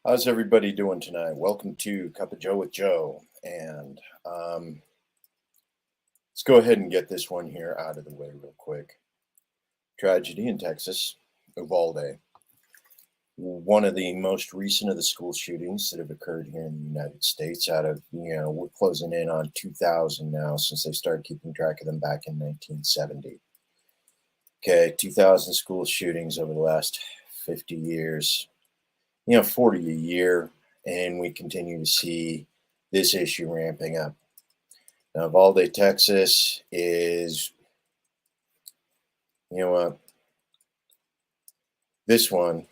How's everybody doing tonight? Welcome to Cup of Joe with Joe. And let's go ahead and get this one here out of the way real quick. Tragedy in Texas, Uvalde. One of the most recent of the school shootings that have occurred here in the United States. We're closing in on 2,000 now since they started keeping track of them back in 1970. Okay, 2,000 school shootings over the last 50 years. 40 a year, and we continue to see this issue ramping up. Now, Uvalde, Texas is, you know what, this one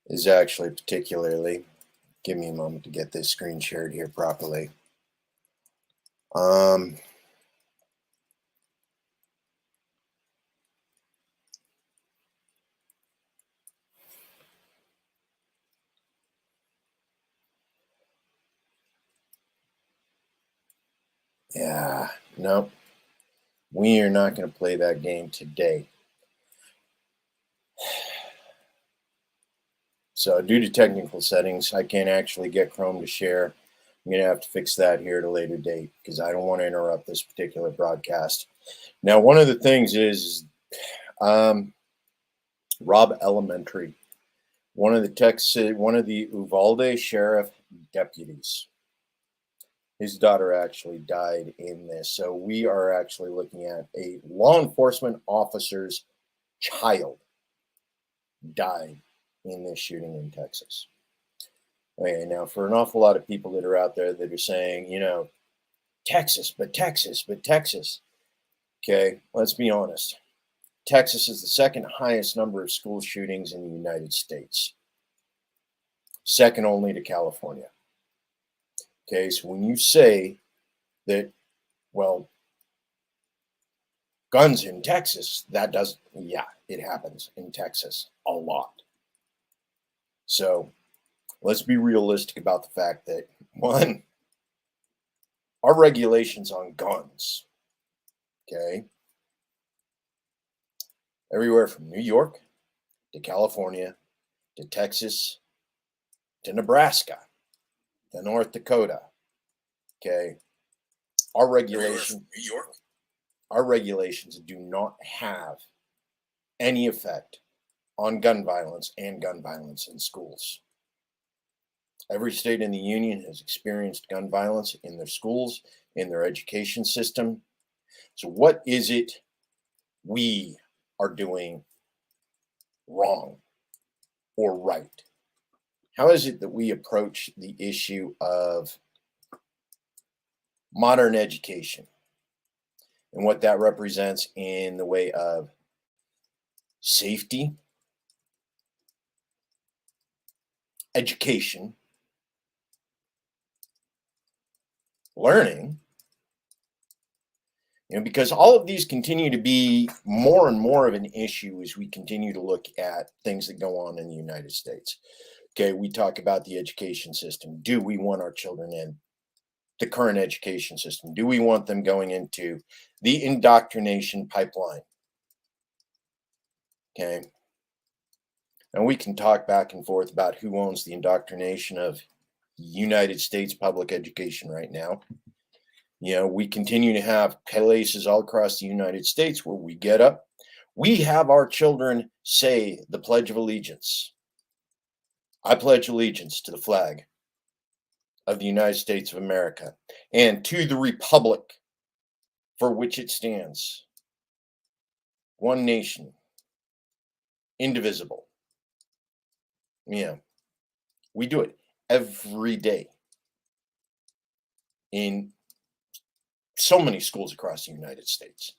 is actually particularly, give me a moment to get this screen shared here properly. Yeah, no, we are not going to play that game today. So due to technical settings, I can't actually get Chrome to share. I'm going to have to fix that here at a later date because I don't want to interrupt this particular broadcast. Now, one of the things is Robb Elementary, one of the Uvalde sheriff deputies. His daughter actually died in this. So we are actually looking at a law enforcement officer's child died in this shooting in Texas. Okay, now for an awful lot of people that are out there that are saying, Texas, but Texas, but Texas. Okay, let's be honest. Texas is the second highest number of school shootings in the United States, second only to California. Okay, so when you say that, well, guns in Texas, it happens in Texas a lot. So let's be realistic about the fact that, one, our regulations on guns, okay, everywhere from New York to California to Texas to Nebraska to North Dakota, okay, our regulations do not have any effect on gun violence and gun violence in schools. Every state in the union has experienced gun violence in their schools, in their education system. So what is it we are doing wrong or right? How is it that we approach the issue of modern education and what that represents in the way of safety, education, learning, because all of these continue to be more and more of an issue as we continue to look at things that go on in the United States. Okay, we talk about the education system. Do we want our children in the current education system? Do we want them going into the indoctrination pipeline? Okay. And we can talk back and forth about who owns the indoctrination of United States public education right now. We continue to have places all across the United States where we get up, we have our children say the Pledge of Allegiance. I pledge allegiance to the flag of the United States of America and to the republic for which it stands, one nation, indivisible. We do it every day in so many schools across the United States.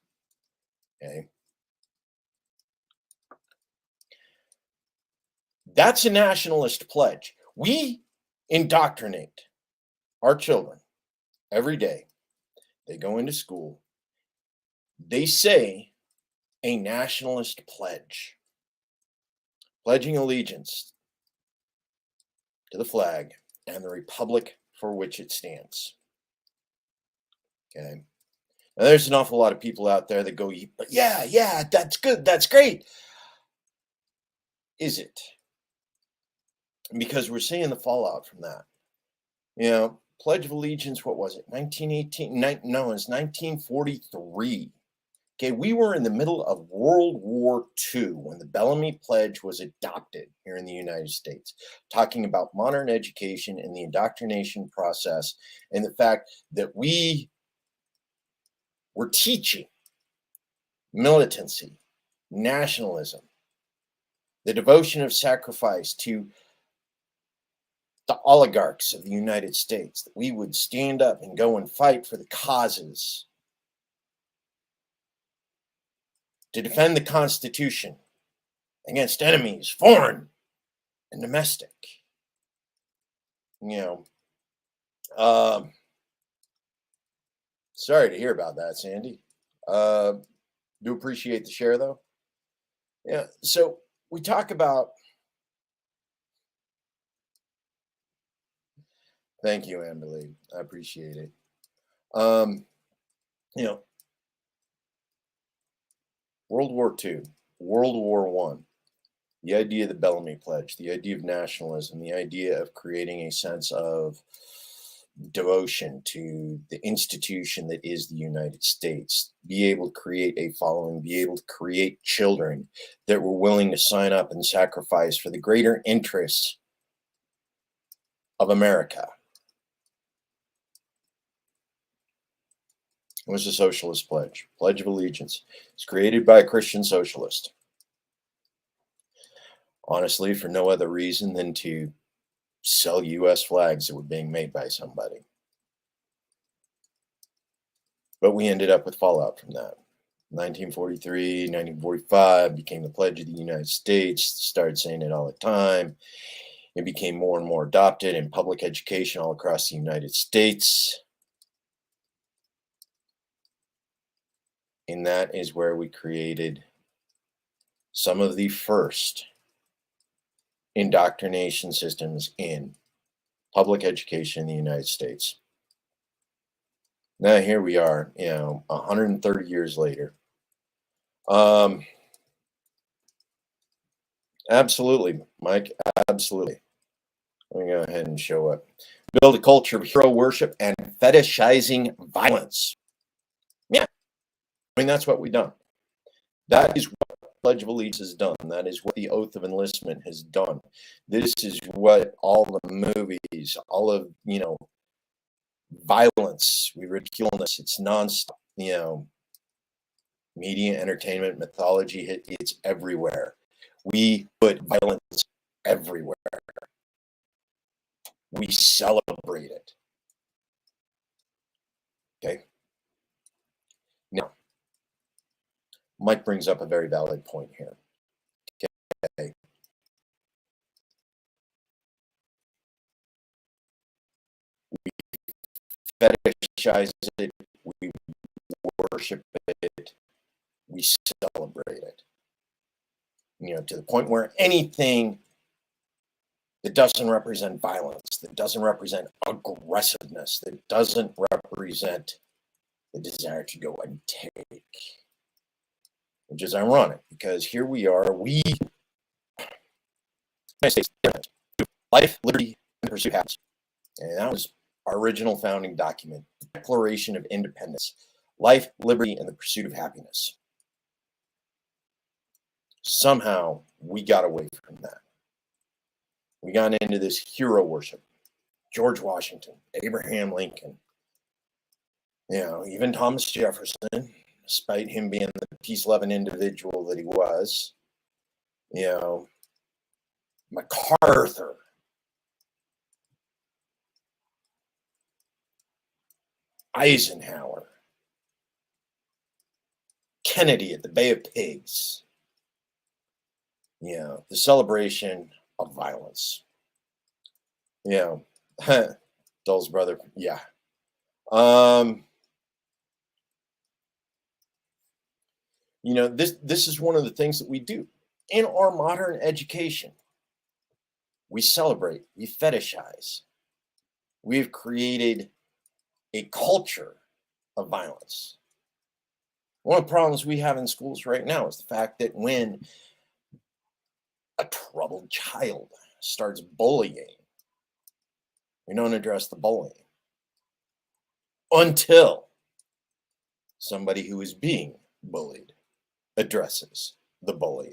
Okay. That's a nationalist pledge. We indoctrinate our children every day. They go into school. They say a nationalist pledge, pledging allegiance to the flag and the republic for which it stands. Okay. Now, there's an awful lot of people out there that go, but yeah, that's good. That's great. Is it? because we're seeing the fallout from that. Pledge of Allegiance, what was it? 1918? No, it's 1943. Okay, we were in the middle of World War II when the Bellamy Pledge was adopted here in the United States, talking about modern education and the indoctrination process and the fact that we were teaching militancy, nationalism, the devotion of sacrifice to the oligarchs of the United States, that we would stand up and go and fight for the causes, to defend the Constitution against enemies, foreign and domestic. Sorry to hear about that, Sandy. Do appreciate the share, though. Yeah, so we talk about. Thank you, Amberly. I appreciate it. World War II, World War I, the idea of the Bellamy Pledge, the idea of nationalism, the idea of creating a sense of devotion to the institution that is the United States, be able to create a following, be able to create children that were willing to sign up and sacrifice for the greater interests of America. It was a socialist pledge, Pledge of Allegiance. It's created by a Christian socialist. Honestly, for no other reason than to sell U.S. flags that were being made by somebody. But we ended up with fallout from that. 1943, 1945 became the Pledge of the United States, started saying it all the time. It became more and more adopted in public education all across the United States. And that is where we created some of the first indoctrination systems in public education in the United States. Now here we are, 130 years later. Absolutely, Mike, absolutely. Let me go ahead and show up. Build a culture of hero worship and fetishizing violence. Yeah, that's what we've done. That is what the Pledge of Allegiance has done. That is what the Oath of Enlistment has done. This is what all the movies, all of, violence, we ridicule this. It's nonstop, media, entertainment, mythology, it's everywhere. We put violence everywhere. We celebrate it. Okay. Now, Mike brings up a very valid point here. Okay. We fetishize it. We worship it. We celebrate it. To the point where anything that doesn't represent violence, that doesn't represent aggressiveness, that doesn't represent the desire to go and take, which is ironic because here we are, life, liberty, and pursuit of happiness. And that was our original founding document, the Declaration of Independence, life, liberty, and the pursuit of happiness. Somehow we got away from that. We got into this hero worship. George Washington, Abraham Lincoln, even Thomas Jefferson, despite him being the peace-loving individual that he was, MacArthur, Eisenhower, Kennedy at the Bay of Pigs, the celebration of violence. Dull's brother, yeah. This is one of the things that we do in our modern education. We celebrate, we fetishize. We've created a culture of violence. One of the problems we have in schools right now is the fact that when a troubled child starts bullying, we don't address the bullying until somebody who is being bullied addresses the bullying.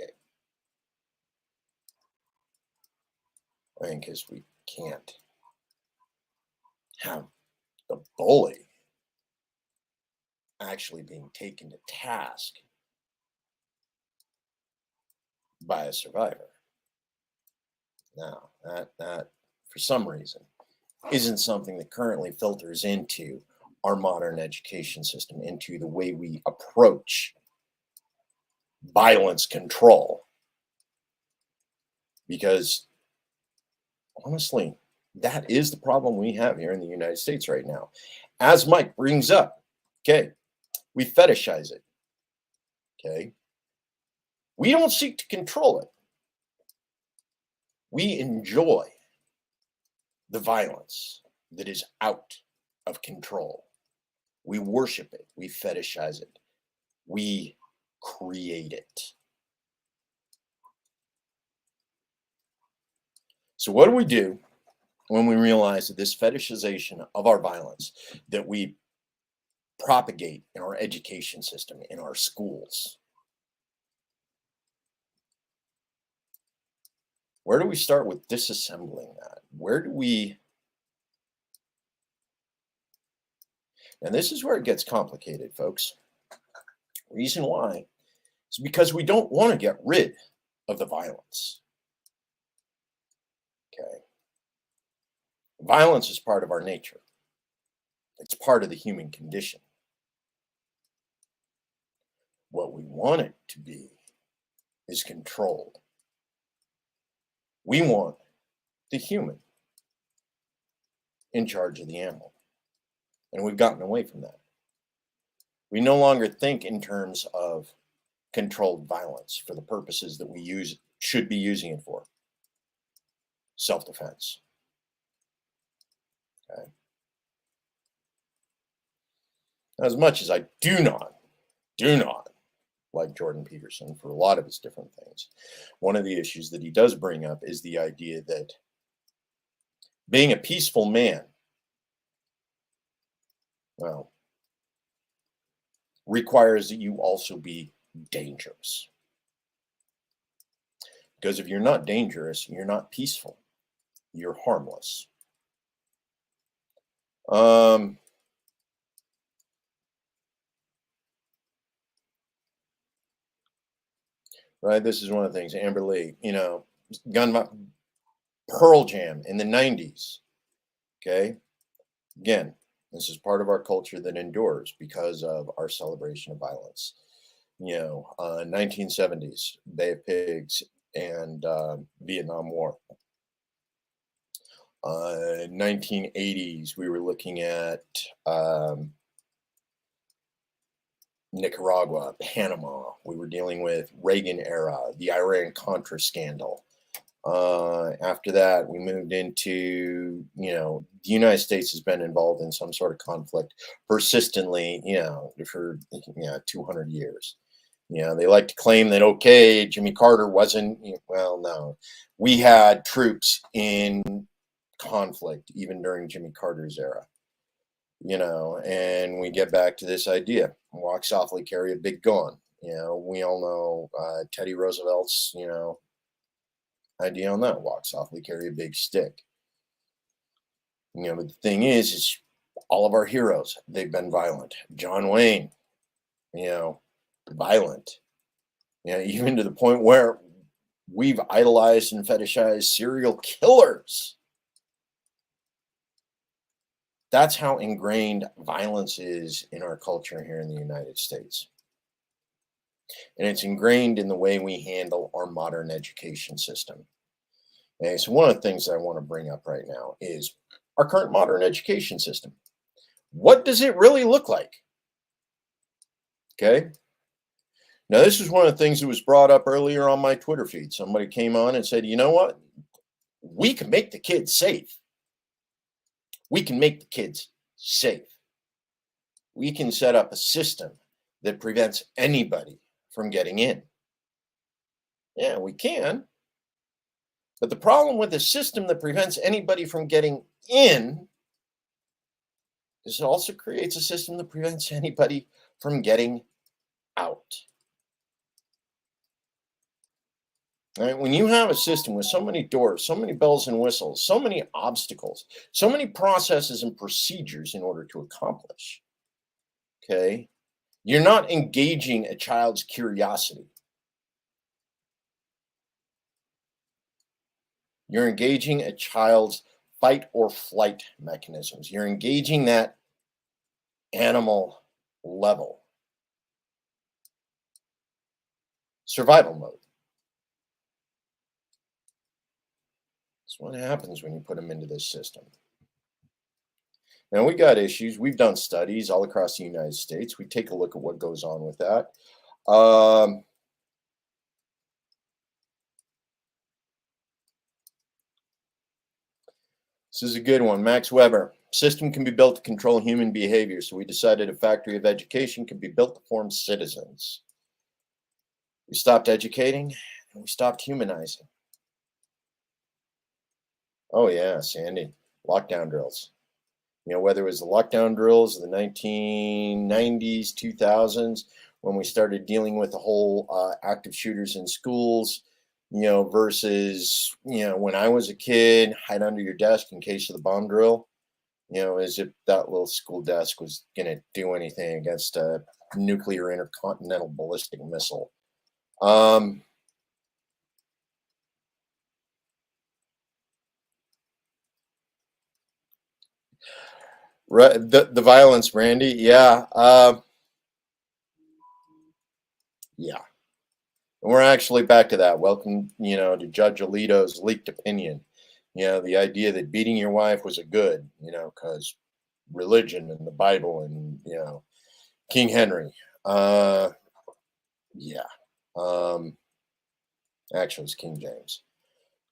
I think because we can't have the bully actually being taken to task by a survivor. Now, that for some reason isn't something that currently filters into our modern education system, into the way we approach violence control. Because honestly, that is the problem we have here in the United States right now. As Mike brings up, okay, we fetishize it. Okay. We don't seek to control it. We enjoy the violence that is out of control. We worship it. We fetishize it. We create it. So what do we do when we realize that this fetishization of our violence that we propagate in our education system, in our schools? Where do we start with disassembling that? Where do we... And this is where it gets complicated, folks. Reason why is because we don't want to get rid of the violence. Okay. Violence is part of our nature. It's part of the human condition. What we want it to be is controlled. We want the human in charge of the animal. And we've gotten away from that. We no longer think in terms of controlled violence for the purposes that we should be using it for. Self-defense. Okay. As much as I do not like Jordan Peterson for a lot of his different things, one of the issues that he does bring up is the idea that being a peaceful man, well, requires that you also be dangerous. Because if you're not dangerous, you're not peaceful. You're harmless. Right, this is one of the things. Amber Lee, Pearl Jam in the 90s. Okay, again, this is part of our culture that endures because of our celebration of violence. 1970s, Bay of Pigs and Vietnam War. 1980s, we were looking at Nicaragua, Panama. We were dealing with Reagan era, the Iran-Contra scandal. After that, we moved into, the United States has been involved in some sort of conflict persistently, for 200 years. They like to claim that, okay, Jimmy Carter wasn't, well, no. We had troops in conflict even during Jimmy Carter's era. And we get back to this idea: walk softly, carry a big gun. We all know Teddy Roosevelt's, idea on that: walk softly, carry a big stick. But the thing is all of our heroes, they've been violent. John Wayne, violent. Even to the point where we've idolized and fetishized serial killers. That's how ingrained violence is in our culture here in the United States. And it's ingrained in the way we handle our modern education system. Okay, so one of the things that I want to bring up right now is our current modern education system. What does it really look like? Okay. Now, this is one of the things that was brought up earlier on my Twitter feed. Somebody came on and said, you know what? We can make the kids safe. We can make the kids safe. We can set up a system that prevents anybody from getting in. Yeah, we can. But the problem with a system that prevents anybody from getting in is it also creates a system that prevents anybody from getting out. Right? When you have a system with so many doors, so many bells and whistles, so many obstacles, so many processes and procedures in order to accomplish, okay, you're not engaging a child's curiosity. You're engaging a child's fight or flight mechanisms. You're engaging that animal level survival mode. That's what happens when you put them into this system. Now, we got issues. We've done studies all across the United States. We take a look at what goes on with that. Um, this is a good one. Max Weber. System can be built to control human behavior. So we decided a factory of education can be built to form citizens. We stopped educating and we stopped humanizing. Oh, yeah, Sandy. Lockdown drills. You know, whether it was the lockdown drills of the 1990s, 2000s, when we started dealing with the whole active shooters in schools, you know, versus, you know, when I was a kid, hide under your desk in case of the bomb drill, you know, as if that little school desk was going to do anything against a nuclear intercontinental ballistic missile. Um, the violence, Randy. Yeah. Yeah. And we're actually back to that. Welcome, you know, to Judge Alito's leaked opinion. You know, the idea that beating your wife was a good, you know, because religion and the Bible and, you know, King Henry. Uh, yeah. Um, actually, it's King James.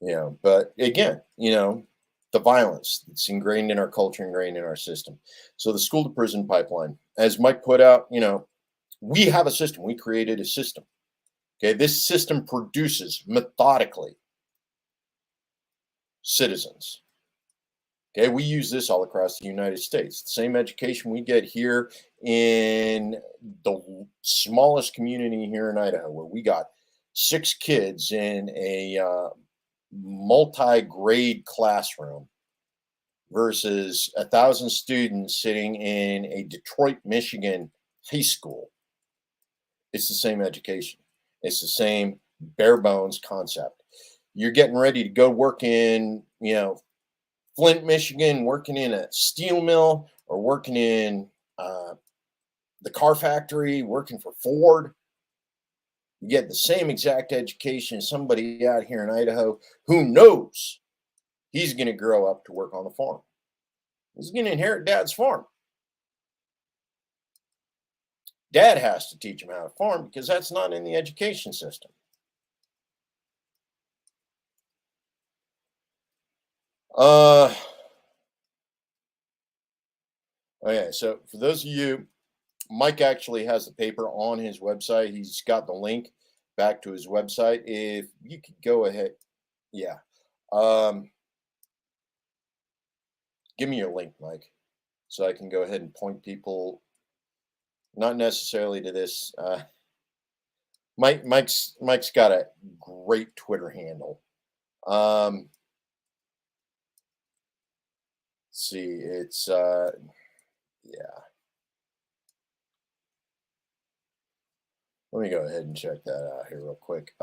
You know, but again, you know, the violence that's ingrained in our culture, ingrained in our system. So the school to prison pipeline, as Mike put out, you know, we have a system. We created a system. Okay. This system produces methodically citizens. Okay, we use this all across the United States. The same education we get here in the smallest community here in Idaho, where we got 6 kids in a multi-grade classroom versus 1,000 students sitting in a Detroit, Michigan high school. It's the same education. It's the same bare bones concept. You're getting ready to go work in, you know, Flint, Michigan, working in a steel mill or working in uh, the car factory, working for Ford. You get the same exact education as somebody out here in Idaho who knows he's going to grow up to work on the farm. He's going to inherit dad's farm. Dad has to teach him how to farm because that's not in the education system. Uh, okay, so for those of you, Mike actually has the paper on his website. He's got the link back to his website. If you could go ahead, yeah. Um, give me your link, Mike, so I can go ahead and point people, not necessarily to this. Mike's got a great Twitter handle. See, it's yeah. Let me go ahead and check that out here real quick.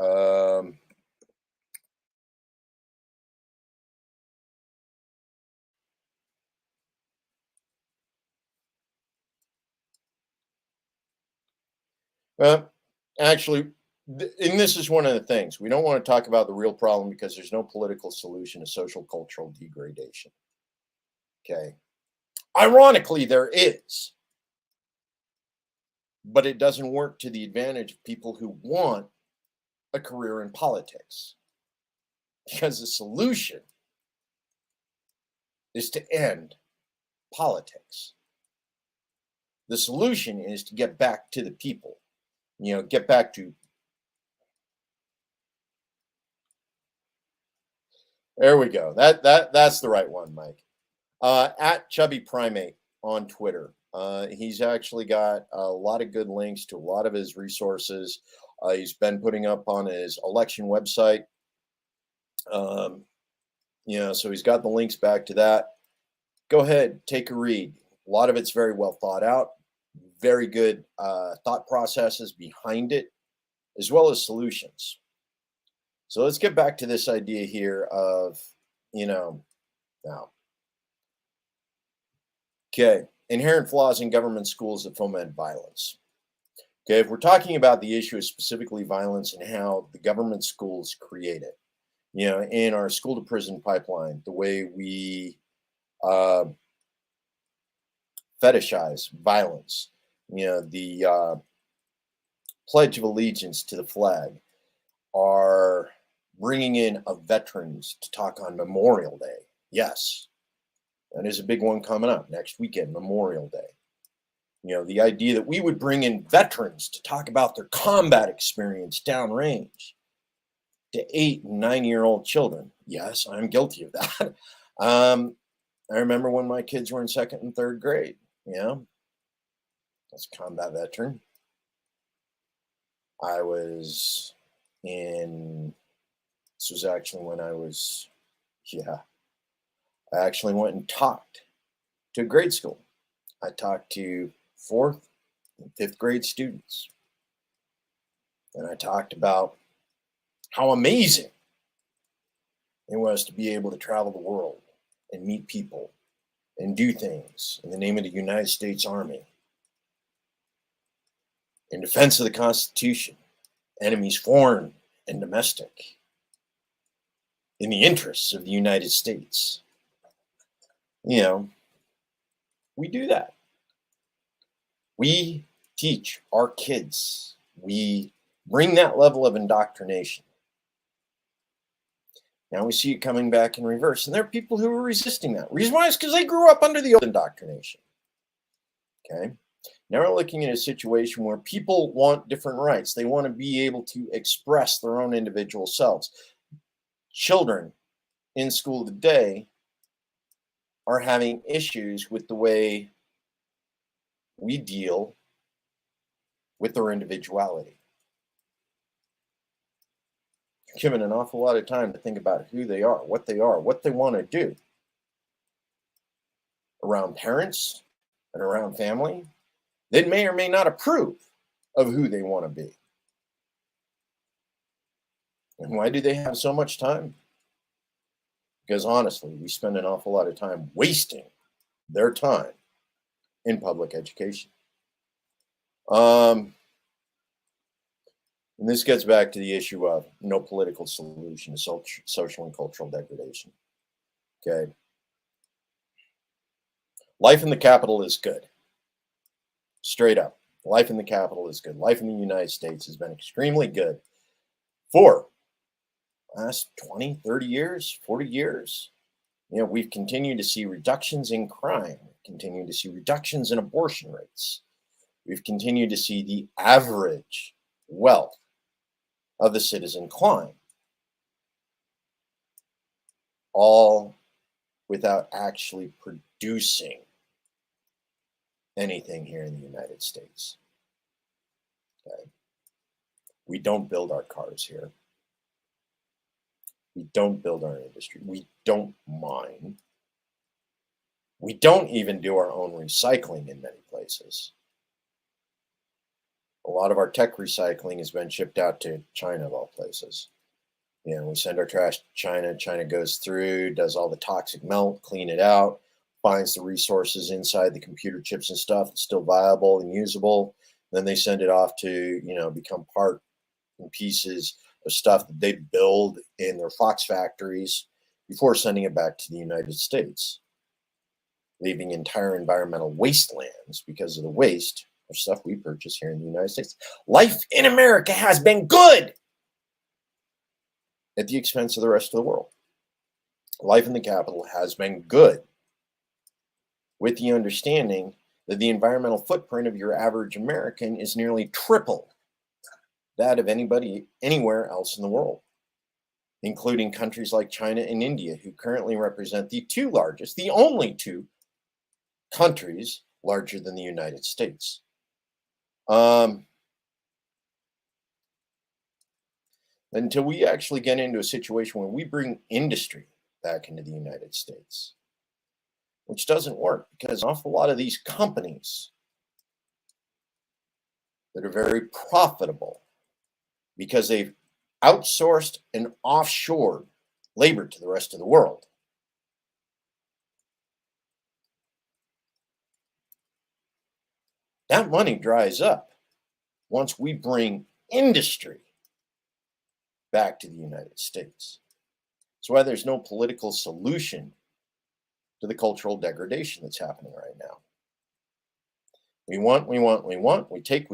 Well, actually, and this is one of the things we don't want to talk about the real problem because there's no political solution to social cultural degradation. Okay. Ironically, there is, but it doesn't work to the advantage of people who want a career in politics because the solution is to end politics. The solution is to get back to the people, you know, get back to There we go. That's the right one, Mike. At Chubby Primate on Twitter. He's actually got a lot of good links to a lot of his resources. He's been putting up on his election website. So he's got the links back to that. Go ahead, take a read. A lot of it's very well thought out, very good thought processes behind it, as well as solutions. So let's get back to this idea here of, now. Okay, inherent flaws in government schools that foment violence. Okay, if we're talking about the issue of specifically violence and how the government schools create it, in our school to prison pipeline, the way we fetishize violence, the Pledge of Allegiance to the flag, are bringing in of veterans to talk on Memorial Day. Yes, that is a big one coming up next weekend, Memorial Day. The idea that we would bring in veterans to talk about their combat experience downrange to 8 and 9-year-old children. Yes, I'm guilty of that. I remember when my kids were in 2nd and 3rd grade. As a combat veteran. I was this was actually when I actually went and talked to grade school. I talked to 4th and 5th grade students. And I talked about how amazing it was to be able to travel the world and meet people and do things in the name of the United States Army, in defense of the Constitution, enemies foreign and domestic, in the interests of the United States. We do that. We teach our kids. We bring that level of indoctrination. Now we see it coming back in reverse. And there are people who are resisting that. Reason why is because they grew up under the old indoctrination. Okay. Now we're looking at a situation where people want different rights. They want to be able to express their own individual selves. Children in school today are having issues with the way we deal with their individuality. Given an awful lot of time to think about who they are, what they want to do around parents and around family that may or may not approve of who they want to be. And why do they have so much time? Because honestly, we spend an awful lot of time wasting their time in public education. And this gets back to the issue of no political solution to social and cultural degradation. Okay. Life in the capital is good. Straight up. Life in the capital is good. Life in the United States has been extremely good for the last 20, 30 years, 40 years. We've continued to see reductions in crime, continued to see reductions in abortion rates. We've continued to see the average wealth of the citizen climb, all without actually producing anything here in the United States. Okay. We don't build our cars here. We don't build our industry. We don't mine. We don't even do our own recycling in many places. A lot of our tech recycling has been shipped out to China, of all places. We send our trash to China. China goes through, does all the toxic melt, clean it out, finds the resources inside the computer chips and stuff that's still viable and usable. Then they send it off to, become part and pieces of stuff that they build in their Fox factories before sending it back to the United States, leaving entire environmental wastelands because of the waste of stuff we purchase here in the United States. Life in America has been good at the expense of the rest of the world. Life in the capital has been good with the understanding that the environmental footprint of your average American is nearly triple that of anybody anywhere else in the world. including countries like China and India, who currently represent the only two countries larger than the United States. Um, until we actually get into a situation where we bring industry back into the United States, which doesn't work because an awful lot of these companies that are very profitable because they've outsourced and offshored labor to the rest of the world. That money dries up once we bring industry back to the United States. That's why there's no political solution to the cultural degradation that's happening right now. We want, we take,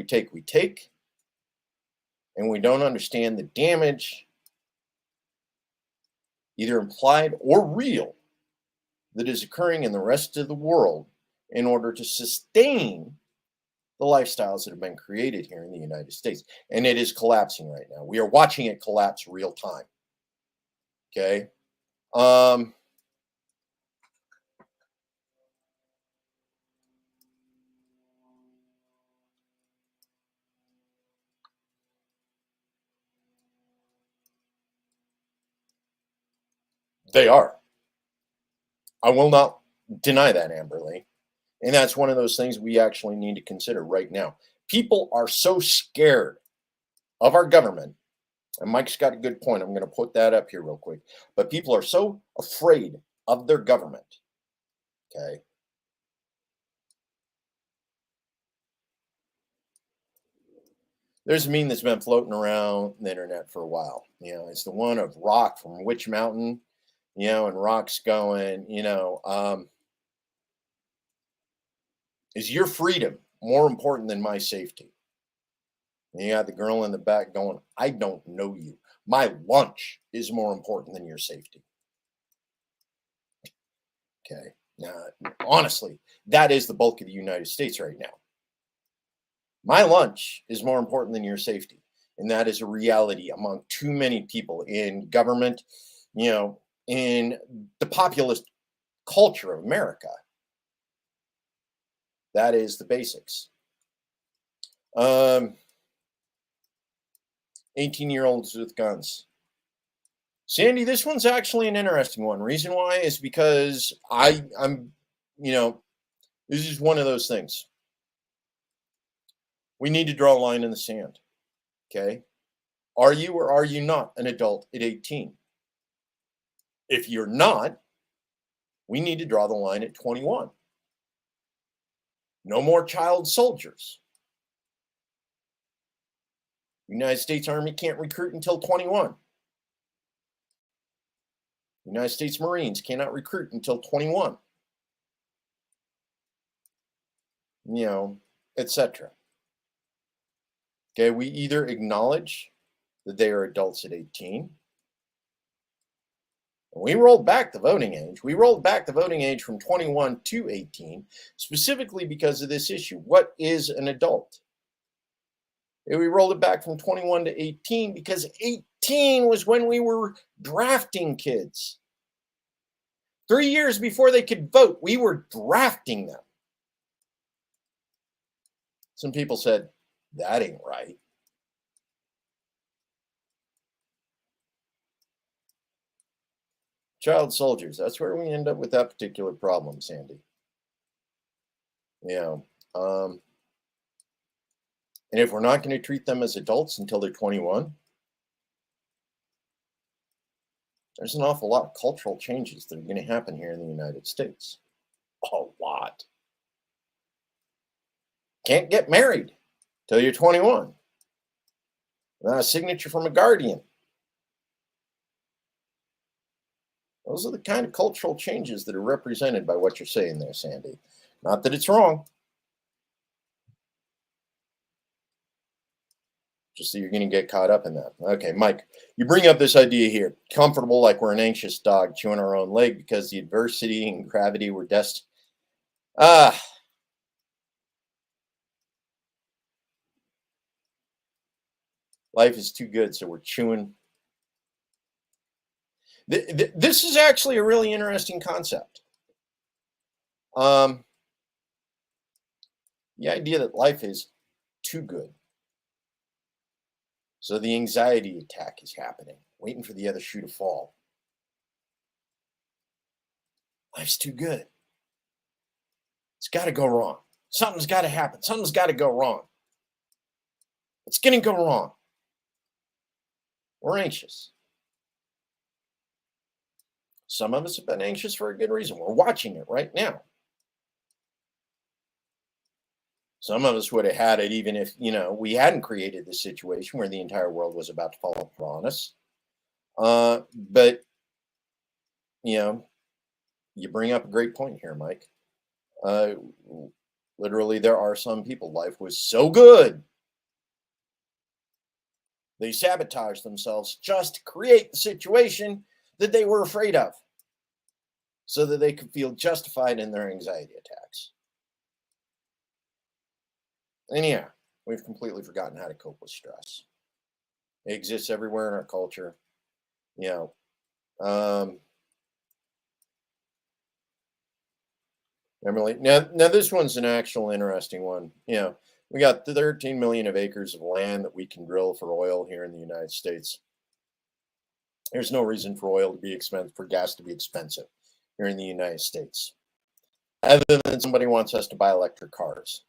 and we don't understand the damage, either implied or real, that is occurring in the rest of the world in order to sustain the lifestyles that have been created here in the United States. And it is collapsing right now. We are watching it collapse real time. Okay. They are. I will not deny that, Amberly. And that's one of those things we actually need to consider right now. People are so scared of our government. And Mike's got a good point. I'm going to put that up here real quick. But people are so afraid of their government. Okay. There's a meme that's been floating around the internet for a while. It's the one of Rock from Witch Mountain, and Rock's going, is your freedom more important than my safety? And you got the girl in the back going, I don't know you. My lunch is more important than your safety. Okay. Now, honestly, that is the bulk of the United States right now. My lunch is more important than your safety. And that is a reality among too many people in government, in the populist culture of America. That is the basics. 18-year-olds with guns. Sandy, this one's actually an interesting one. Reason why is because I'm, this is one of those things. We need to draw a line in the sand. Okay. Are you or are you not an adult at 18? If you're not, we need to draw the line at 21. No more child soldiers. The United States Army can't recruit until 21. The United States Marines cannot recruit until 21. Etc. Okay, we either acknowledge that they are adults at 18. We rolled back the voting age. We rolled back the voting age from 21 to 18, specifically because of this issue. What is an adult? And we rolled it back from 21 to 18 because 18 was when we were drafting kids. 3 years before they could vote, we were drafting them. Some people said, that ain't right. Child soldiers, that's where we end up with that particular problem, Sandy. And if we're not going to treat them as adults until they're 21, there's an awful lot of cultural changes that are going to happen here in the United States. A lot. Can't get married till you're 21. Without a signature from a guardian. Those are the kind of cultural changes that are represented by what you're saying there, Sandy. Not that it's wrong. Just so you're going to get caught up in that. Okay, Mike, you bring up this idea here. Comfortable like we're an anxious dog chewing our own leg because the adversity and gravity were destined. Life is too good, so we're chewing This is actually a really interesting concept. The idea that life is too good. So the anxiety attack is happening, waiting for the other shoe to fall. Life's too good. It's got to go wrong. Something's got to happen. Something's got to go wrong. It's going to go wrong. We're anxious. Some of us have been anxious for a good reason. We're watching it right now. Some of us would have had it even if, we hadn't created this situation where the entire world was about to fall upon us. But, you bring up a great point here, Mike. Literally, there are some people, life was so good, they sabotaged themselves just to create the situation that they were afraid of so that they could feel justified in their anxiety attacks. And yeah, we've completely forgotten how to cope with stress. It exists everywhere in our culture. Emily, now this one's an actual interesting one. We got 13 million of acres of land that we can drill for oil here in the United States. There's no reason for oil to be expensive, for gas to be expensive here in the United States, other than somebody wants us to buy electric cars.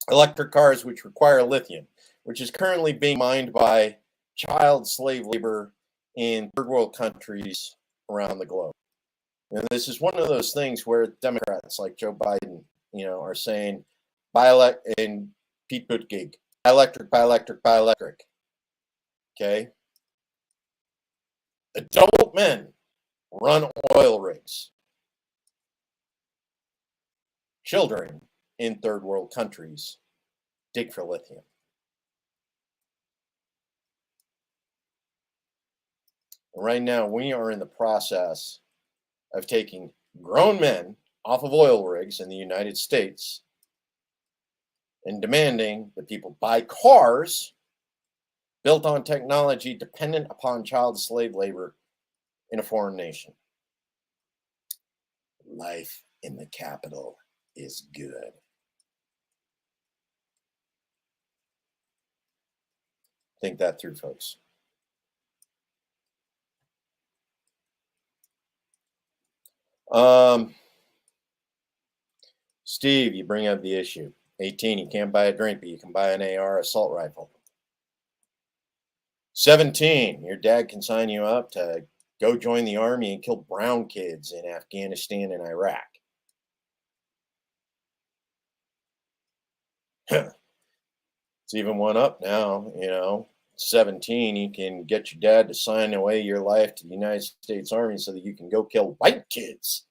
Electric cars which require lithium, which is currently being mined by child slave labor in third world countries around the globe. And this is one of those things where Democrats like Joe Biden, are saying, and Pete Buttigieg, buy electric, buy electric, buy electric. Okay? Adult men run oil rigs. Children in third world countries dig for lithium. Right now, we are in the process of taking grown men off of oil rigs in the United States and demanding that people buy cars built on technology dependent upon child slave labor in a foreign nation. Life in the capital is good. Think that through, folks. Steve, you bring up the issue. 18, you can't buy a drink, but you can buy an AR assault rifle. 17, your dad can sign you up to go join the army and kill brown kids in Afghanistan and Iraq. It's even one up now, 17, you can get your dad to sign away your life to the United States Army so that you can go kill white kids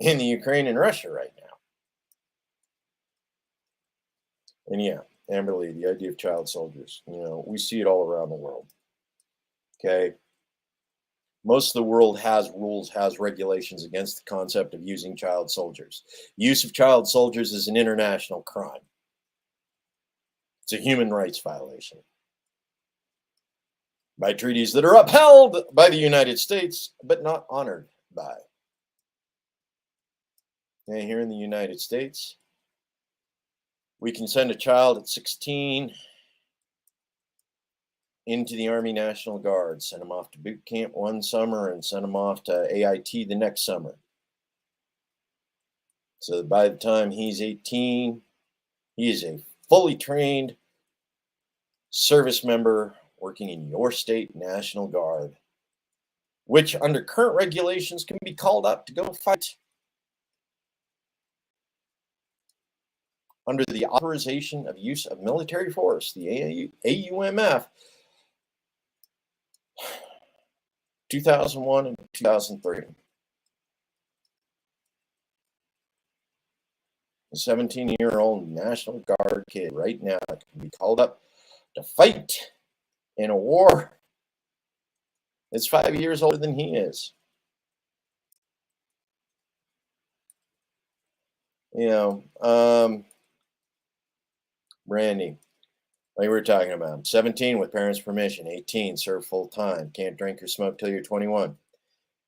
in the Ukraine and Russia right now. And yeah, Amberly, the idea of child soldiers, we see it all around the world. Okay. Most of the world has rules, has regulations against the concept of using child soldiers. Use of child soldiers is an international crime. It's a human rights violation by treaties that are upheld by the United States, but not honored by. And here in the United States, we can send a child at 16 into the Army National Guard, send them off to boot camp one summer and send them off to AIT the next summer. So that by the time he's 18, he is a fully trained service member working in your state National Guard, which under current regulations can be called up to go fight under the Authorization of Use of Military Force, the AUMF, 2001 and 2003. A 17-year-old National Guard kid right now can be called up to fight in a war that's 5 years older than he is. Brandy, like we were talking about, 17 with parents' permission, 18 serve full time, can't drink or smoke till you're 21.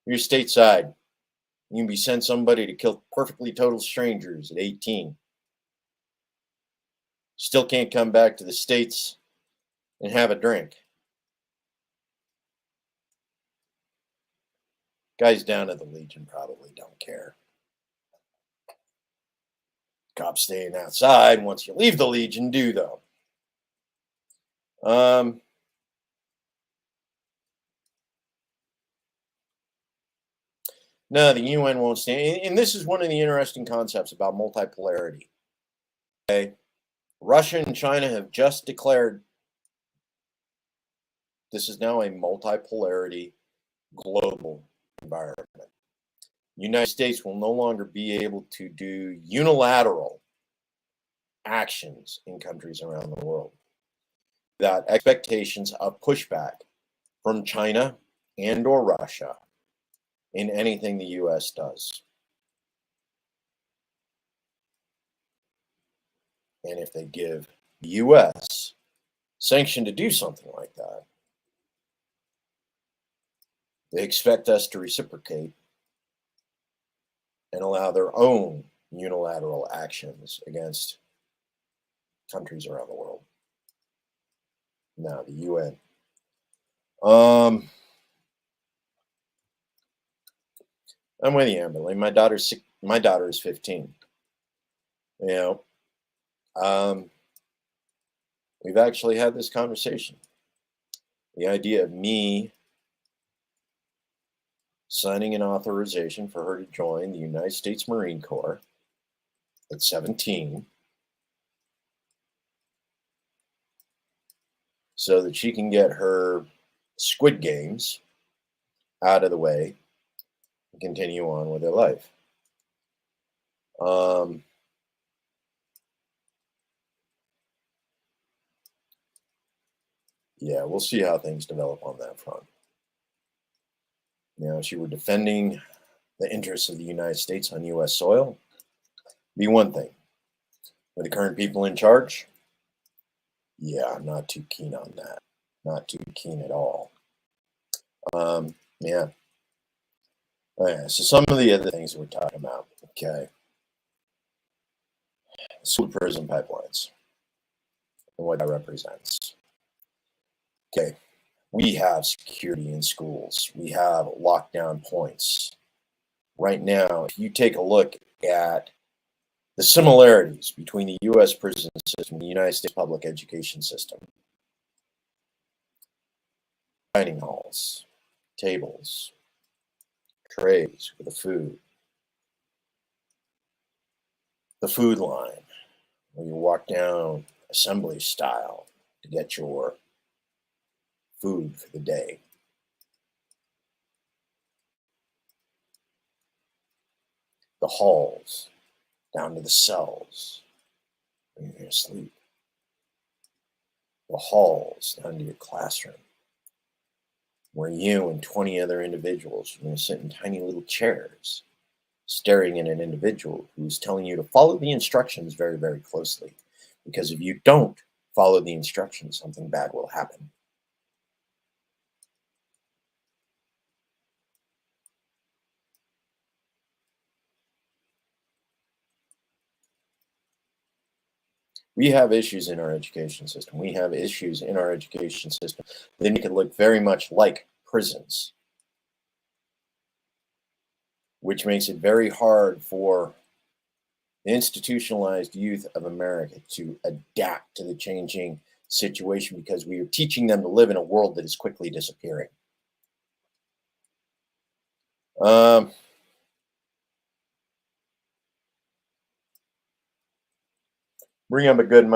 You're stateside. You can be sent somebody to kill perfectly total strangers at 18. Still can't come back to the States and have a drink. Guys down at the Legion probably don't care. Cops staying outside once you leave the Legion do, though. No, the UN won't stand. And this is one of the interesting concepts about multipolarity. Okay? Russia and China have just declared this is now a multipolarity global environment. The United States will no longer be able to do unilateral actions in countries around the world without expectations of pushback from China and or Russia in anything the U.S. does. And if they give the U.S. sanction to do something like that, they expect us to reciprocate and allow their own unilateral actions against countries around the world. Now, the UN. I'm with you, Amberly. My daughter is 15. You know, we've actually had this conversation. The idea of me signing an authorization for her to join the United States Marine Corps at 17 so that she can get her Squid Games out of the way and continue on with her life. Yeah, we'll see how things develop on that front. You know, if she were defending the interests of the United States on U.S. soil, be one thing. With the current people in charge, yeah, I'm not too keen on that. Not too keen at all. Yeah. Okay, so some of the other things we're talking about, okay. School prison pipelines and what that represents. Okay, we have security in schools. We have lockdown points. Right now, if you take a look at the similarities between the U.S. prison system and the United States public education system, dining halls, tables, trays with the food line, where you walk down assembly style to get your food for the day. The halls, down to the cells when you're going to sleep. The halls, down to your classroom, where you and 20 other individuals are going to sit in tiny little chairs, staring at an individual who's telling you to follow the instructions very, very closely. Because if you don't follow the instructions, something bad will happen. We have issues in our education system. We have issues in our education system that make it look very much like prisons, which makes it very hard for the institutionalized youth of America to adapt to the changing situation because we are teaching them to live in a world that is quickly disappearing. Bring up a good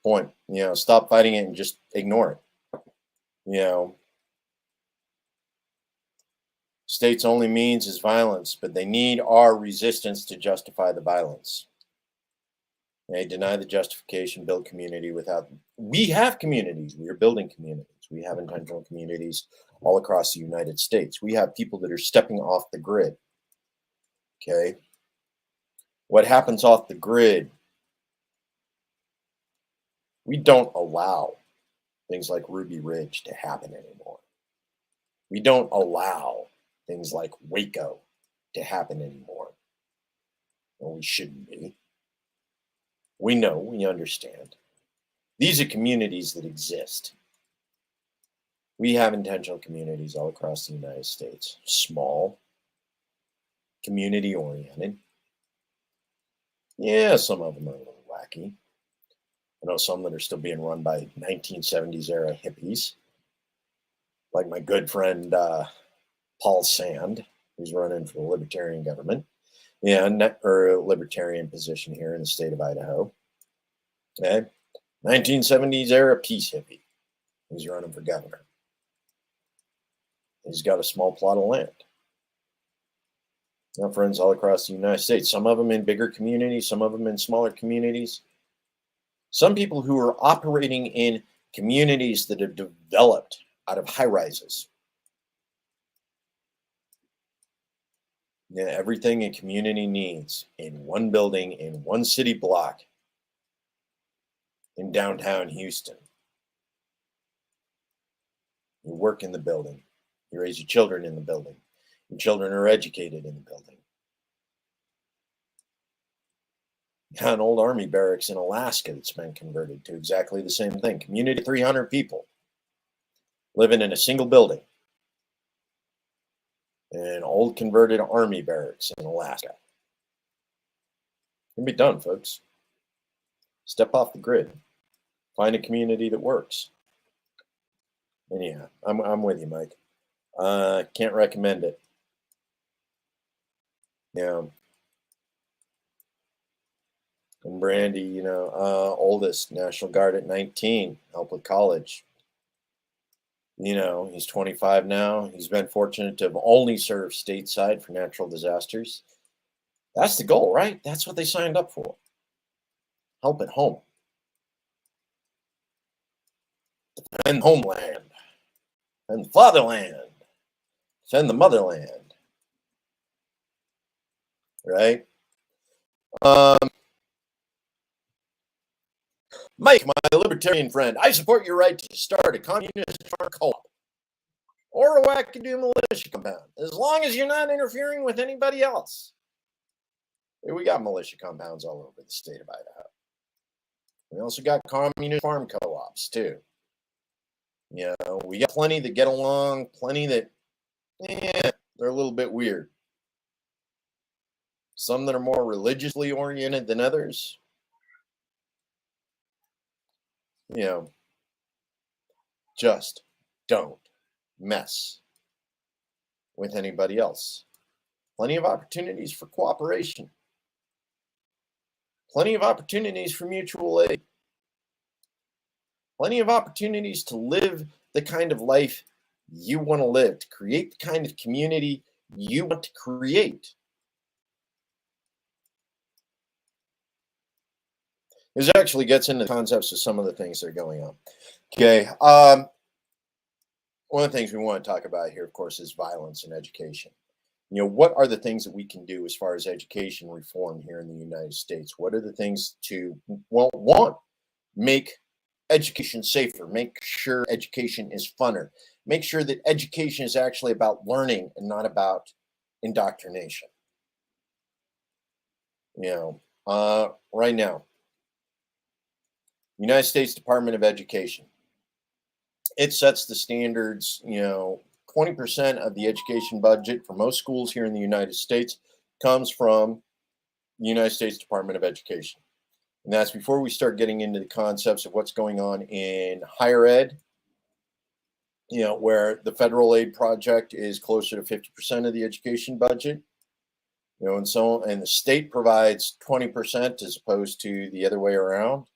point. You know, stop fighting it and just ignore it. You know, states' only means is violence, but they need our resistance to justify the violence. They deny the justification, build community without. We have communities. We are building communities. We have intentional communities all across the United States. We have people that are stepping off the grid. Okay. What happens off the grid? We don't allow things like Ruby Ridge to happen anymore. We don't allow things like Waco to happen anymore. Well, we shouldn't be. We know, we understand. These are communities that exist. We have intentional communities all across the United States, small, community oriented. Yeah, some of them are a little wacky. I know some that are still being run by 1970s era hippies, like my good friend Paul Sand, who's running for the Libertarian government, or Libertarian position here in the state of Idaho. Okay, 1970s era peace hippie. He's running for governor. He's got a small plot of land. Now, friends all across the United States, some of them in bigger communities, some of them in smaller communities. Some people who are operating in communities that have developed out of high rises. Yeah, everything a community needs in one building, in one city block in downtown Houston. You work in the building. You raise your children in the building. Your children are educated in the building. An old army barracks in Alaska that's been converted to exactly the same thing. Community of 300 people living in a single building. An old converted army barracks in Alaska. It can be done, folks. Step off the grid. Find a community that works. And yeah, I'm with you, Mike. Can't recommend it. Yeah. And Brandy, oldest, National Guard at 19, help with college. He's 25 now. He's been fortunate to have only served stateside for natural disasters. That's the goal, right? That's what they signed up for. Help at home. Defend homeland. Defend fatherland. Defend the motherland. Right? Mike, my libertarian friend, I support your right to start a communist farm co-op or a wackadoo militia compound, as long as you're not interfering with anybody else. We got militia compounds all over the state of Idaho. We also got communist farm co-ops too. We got plenty that get along, plenty that, they're a little bit weird. Some that are more religiously oriented than others. Just don't mess with anybody else. Plenty of opportunities for cooperation. Plenty of opportunities for mutual aid. Plenty of opportunities to live the kind of life you want to live, to create the kind of community you want to create. This actually gets into the concepts of some of the things that are going on. Okay. One of the things we want to talk about here, of course, is violence in education. What are the things that we can do as far as education reform here in the United States? What are the things to, make education safer, make sure education is funner, make sure that education is actually about learning and not about indoctrination. Right now, United States Department of Education, it sets the standards. 20% of the education budget for most schools here in the United States comes from the United States Department of Education. And that's before we start getting into the concepts of what's going on in higher ed, where the federal aid project is closer to 50% of the education budget, and the state provides 20% as opposed to the other way around.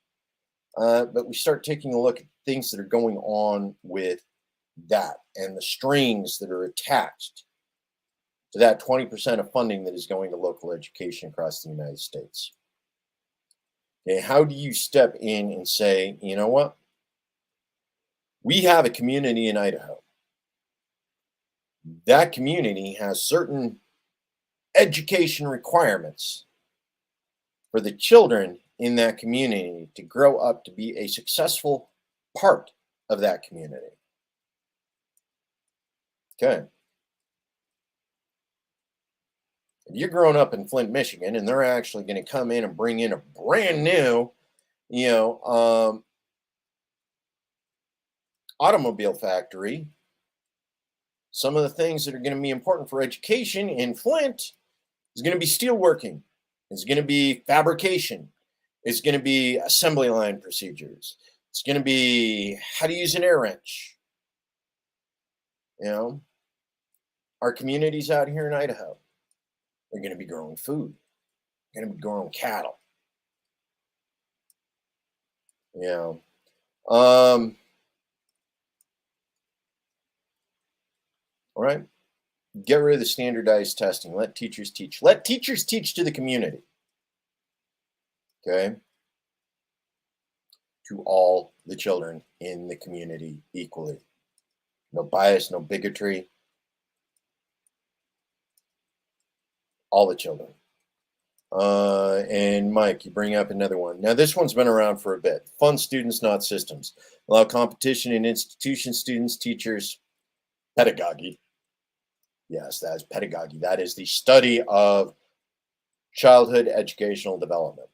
But we start taking a look at things that are going on with that and the strings that are attached to that 20% of funding that is going to local education across the United States. Okay, how do you step in and say, you know what? We have a community in Idaho. That community has certain education requirements for the children in that community to grow up to be a successful part of that community. Okay. If you're growing up in Flint, Michigan, and they're actually going to come in and bring in a brand new, you know, automobile factory, some of the things that are going to be important for education in Flint is going to be steelworking, it's going to be fabrication, it's going to be assembly line procedures, it's going to be how to use an air wrench. You know, our communities out here in Idaho are going to be growing food, going to be growing cattle. You know, all right. Get rid of the standardized testing. Let teachers teach. Let teachers teach to the community. Okay. To all the children in the community equally. No bias, no bigotry. All the children. And Mike, you bring up another one. Now, this one's been around for a bit. Fund students, not systems. Allow competition in institution, students, teachers, pedagogy. Yes, that is pedagogy. That is the study of childhood educational development.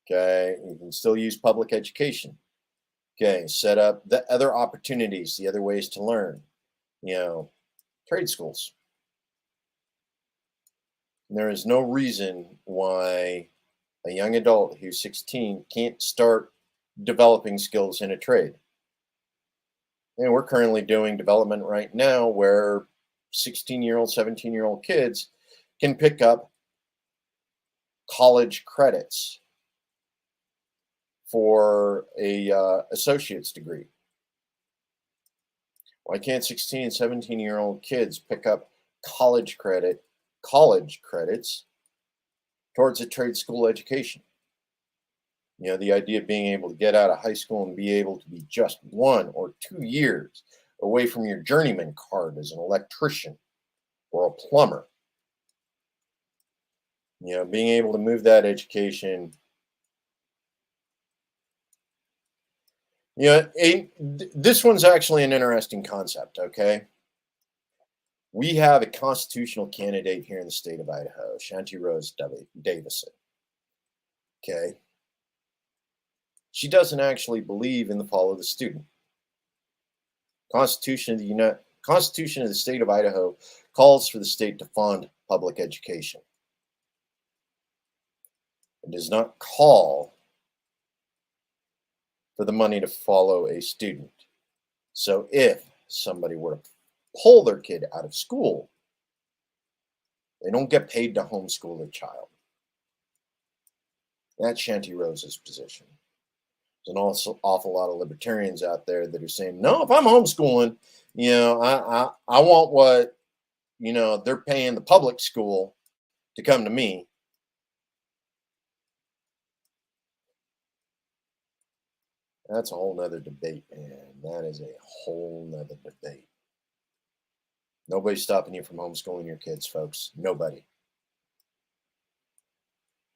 Okay, you can still use public education. Okay, set up the other opportunities, the other ways to learn. You know, trade schools. There is no reason why a young adult who's 16 can't start developing skills in a trade. And we're currently doing development right now where 16-year-old, 17-year-old kids can pick up college credits for a associate's degree. Why can't 16 and 17-year-old kids pick up college credits towards a trade school education? You know, the idea of being able to get out of high school and be able to be just 1 or 2 years away from your journeyman card as an electrician or a plumber. You know, being able to move that education. You know, this one's actually an interesting concept, okay? We have a constitutional candidate here in the state of Idaho, Shanti Rose Davison. Okay. She doesn't actually believe in the fall of the student. Constitution of the state of Idaho calls for the state to fund public education. It does not call for the money to follow a student. So if somebody were to pull their kid out of school, they don't get paid to homeschool their child. That's Shanti Rose's position. There's an awful lot of libertarians out there that are saying, no, if I'm homeschooling, you know, I want what, you know, they're paying the public school to come to me. That's a whole nother debate, man. That is a whole nother debate. Nobody's stopping you from homeschooling your kids, folks. Nobody.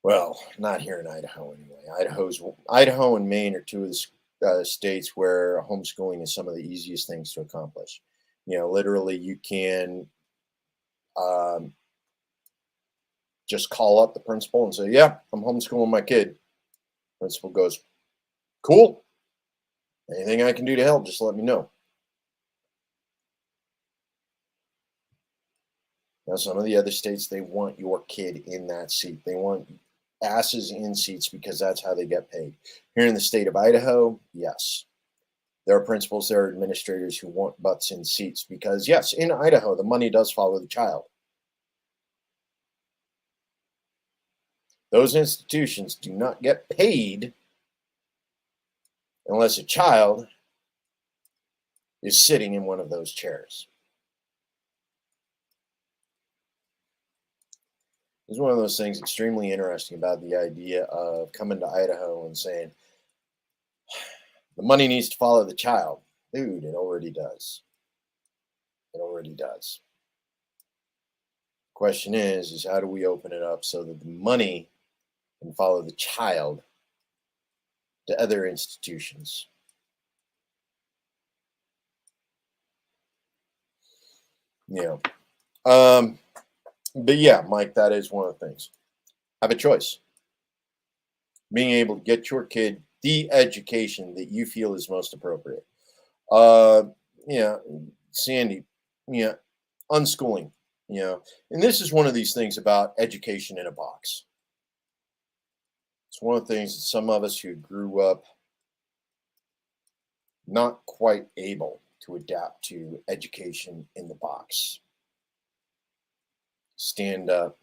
Well, not here in Idaho anyway. Idaho and Maine are two of the states where homeschooling is some of the easiest things to accomplish. You know, literally, you can just call up the principal and say, "Yeah, I'm homeschooling my kid." Principal goes, "Cool. Anything I can do to help, just let me know." Now, some of the other states, they want your kid in that seat. They want asses in seats because that's how they get paid. Here in the state of Idaho, yes. There are principals, there are administrators who want butts in seats because, yes, in Idaho, the money does follow the child. Those institutions do not get paid unless a child is sitting in one of those chairs. It's one of those things extremely interesting about the idea of coming to Idaho and saying, the money needs to follow the child. Dude, it already does. It already does. Question is how do we open it up so that the money can follow the child to other institutions? You know, But yeah, Mike, that is one of the things. Have a choice. Being able to get your kid the education that you feel is most appropriate. Uh, yeah, Sandy, yeah, unschooling, and this is one of these things about education in a box. It's one of the things that some of us who grew up not quite able to adapt to education in the box. Stand up,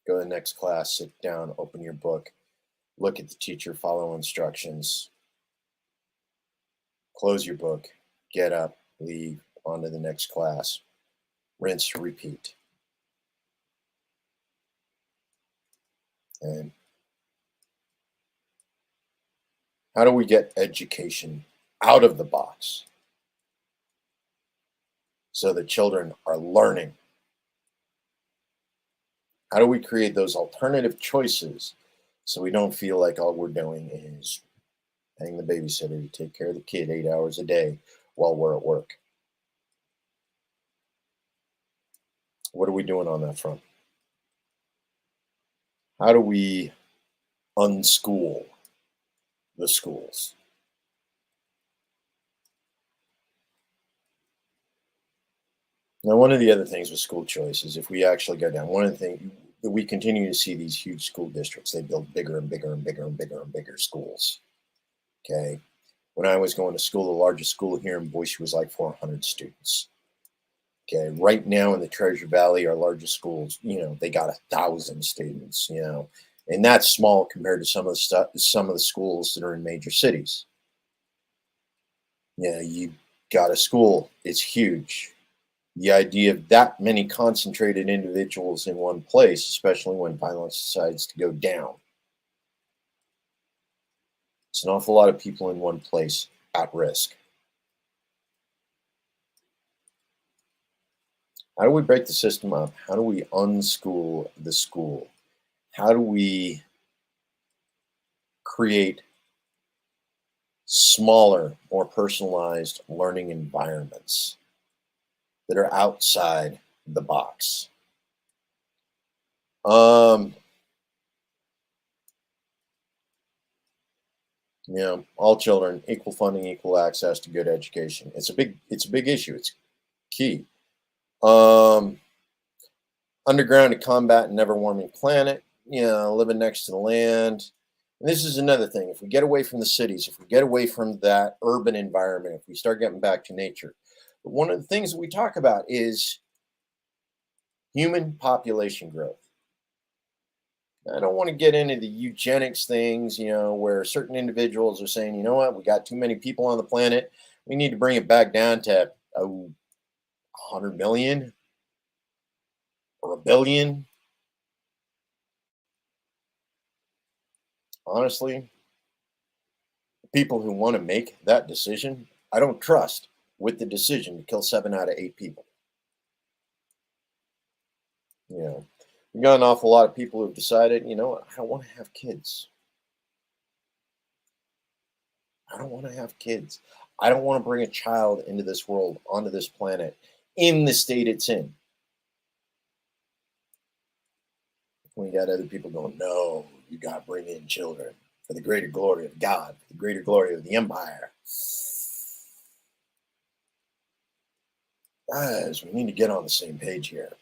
go to the next class, sit down, open your book, look at the teacher, follow instructions, close your book, get up, leave, on to the next class, rinse, repeat. And how do we get education out of the box so that children are learning? How do we create those alternative choices so we don't feel like all we're doing is paying the babysitter to take care of the kid 8 hours a day while we're at work? What are we doing on that front? How do we unschool the schools? Now, one of the other things with school choice is if we actually go down, one of the things that we continue to see these huge school districts, they build bigger and bigger and bigger and bigger and bigger schools. Okay. When I was going to school, the largest school here in Boise was like 400 students. Okay. Right now in the Treasure Valley, our largest schools, they got 1,000 students, and that's small compared to some of the schools that are in major cities. You got a school, it's huge. The idea of that many concentrated individuals in one place, especially when violence decides to go down, it's an awful lot of people in one place at risk. How do we break the system up? How do we unschool the school? How do we create smaller, more personalized learning environments that are outside the box? Um, all children, equal funding, equal access to good education. It's a big issue. It's key. Um, Underground to combat an ever warming planet, living next to the land. And this is another thing. If we get away from the cities, if we get away from that urban environment, if we start getting back to nature, but one of the things that we talk about is human population growth. I don't want to get into the eugenics things, where certain individuals are saying, you know what, we got too many people on the planet. We need to bring it back down to 100 million or a billion. Honestly, people who want to make that decision, I don't trust with the decision to kill 7 out of 8 people. You know, we've got an awful lot of people who've decided, I don't want to have kids. I don't want to have kids. I don't want to bring a child into this world, onto this planet, in the state it's in. We got other people going, no, you got to bring in children for the greater glory of God, for the greater glory of the empire. Guys, we need to get on the same page here.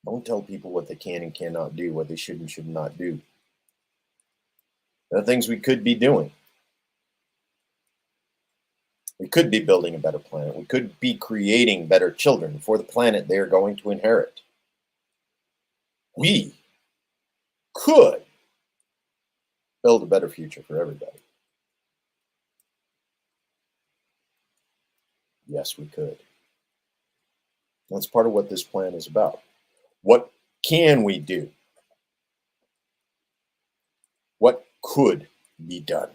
Don't tell people what they can and cannot do, what they should and should not do. There are things we could be doing. We could be building a better planet. We could be creating better children for the planet they are going to inherit. We could build a better future for everybody. Yes, we could. That's part of what this plan is about. What can we do? What could be done?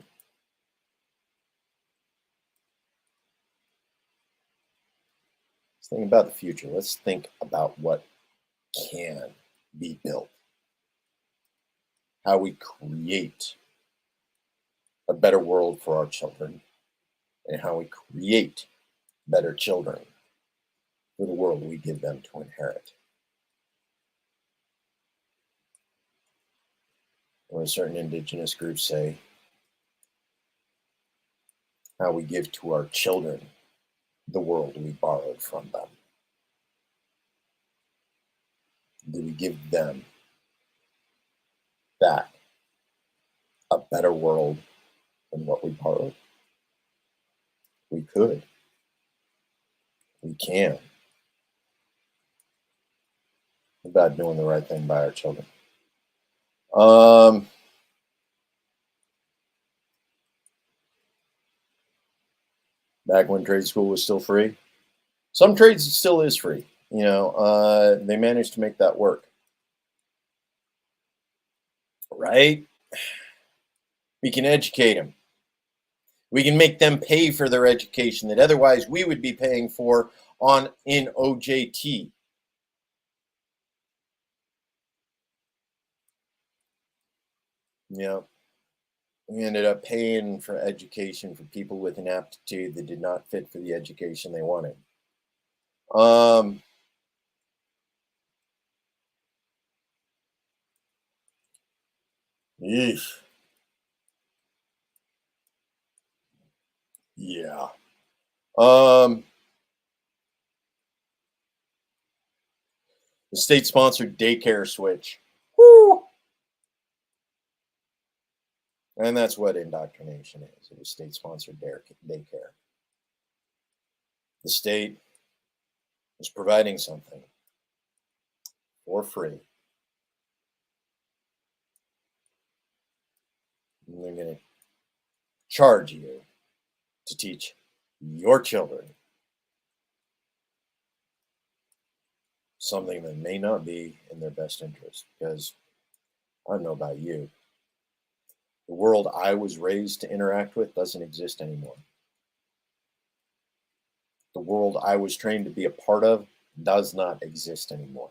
Let's think about the future. Let's think about what can be built. How we create a better world for our children, and how we create better children for the world we give them to inherit. when certain indigenous groups say how we give to our children the world we borrowed from them. Do we give them back a better world than what we borrowed? We could. We can. About doing the right thing by our children. Back when trade school was still free, some trades it still is free. They managed to make that work, right? We can educate them. We can make them pay for their education that otherwise we would be paying for in OJT. We ended up paying for education for people with an aptitude that did not fit for the education they wanted. Eesh. Yeah. The state-sponsored daycare switch. Woo! And that's what indoctrination is. It was state-sponsored daycare. The state is providing something for free. And they're going to charge you to teach your children something that may not be in their best interest. Because I don't know about you, the world I was raised to interact with doesn't exist anymore. The world I was trained to be a part of does not exist anymore.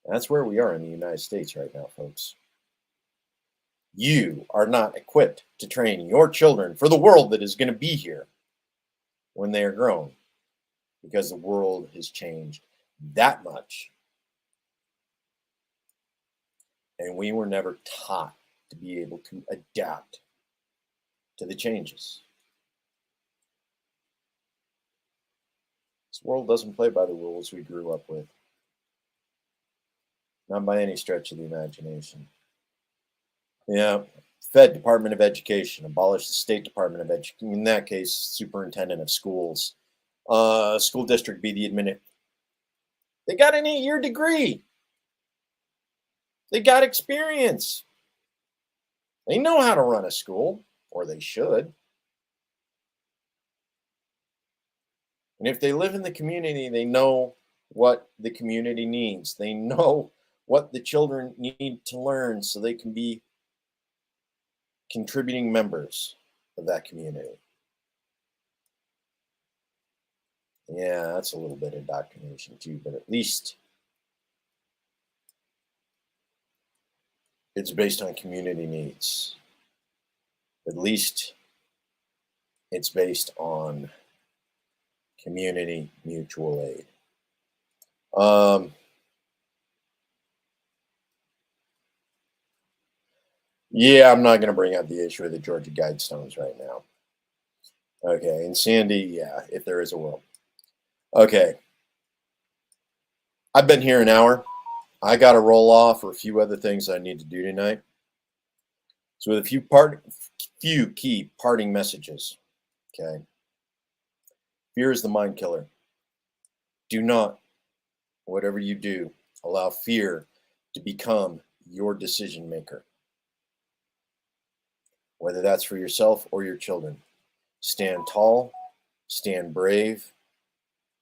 And that's where we are in the United States right now, folks. You are not equipped to train your children for the world that is going to be here when they are grown, because the world has changed that much. And we were never taught to be able to adapt to the changes. This world doesn't play by the rules we grew up with. Not by any stretch of the imagination. Fed Department of Education, abolish the State Department of Education. In that case, Superintendent of Schools. School district be the administrator. They got an 8-year degree. They got experience. They know how to run a school, or they should. And if they live in the community, they know what the community needs. They know what the children need to learn so they can be contributing members of that community. Yeah, that's a little bit of indoctrination too, but at least it's based on community needs. At least it's based on community mutual aid. Yeah, I'm not going to bring up the issue of the Georgia Guidestones right now. Okay, and Sandy, yeah, if there is a world. Okay, I've been here an hour. I got to roll off for a few other things I need to do tonight. So with a few key parting messages. Okay, fear is the mind killer. Do not, whatever you do, allow fear to become your decision maker. Whether that's for yourself or your children. Stand tall, stand brave.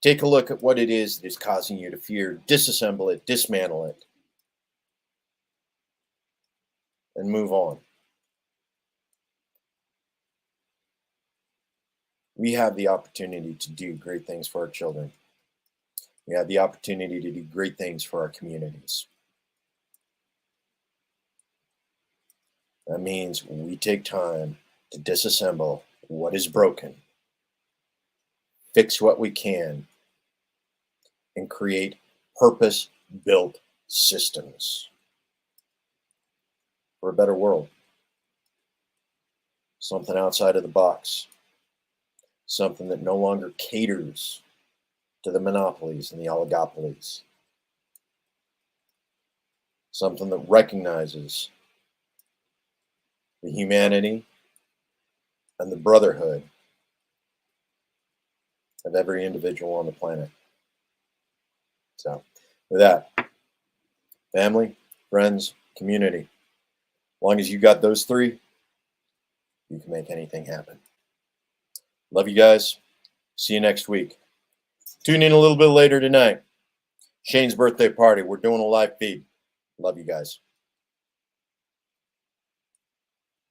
Take a look at what it is that is causing you to fear. Disassemble it, dismantle it, and move on. We have the opportunity to do great things for our children. We have the opportunity to do great things for our communities. That means we take time to disassemble what is broken, fix what we can, and create purpose-built systems. for a better world. Something outside of the box. Something that no longer caters to the monopolies and the oligopolies. Something that recognizes the humanity and the brotherhood of every individual on the planet. So, with that, family, friends, community, as long as you got those three, you can make anything happen. Love you guys. See you next week. Tune in a little bit later tonight. Shane's birthday party. We're doing a live feed. Love you guys.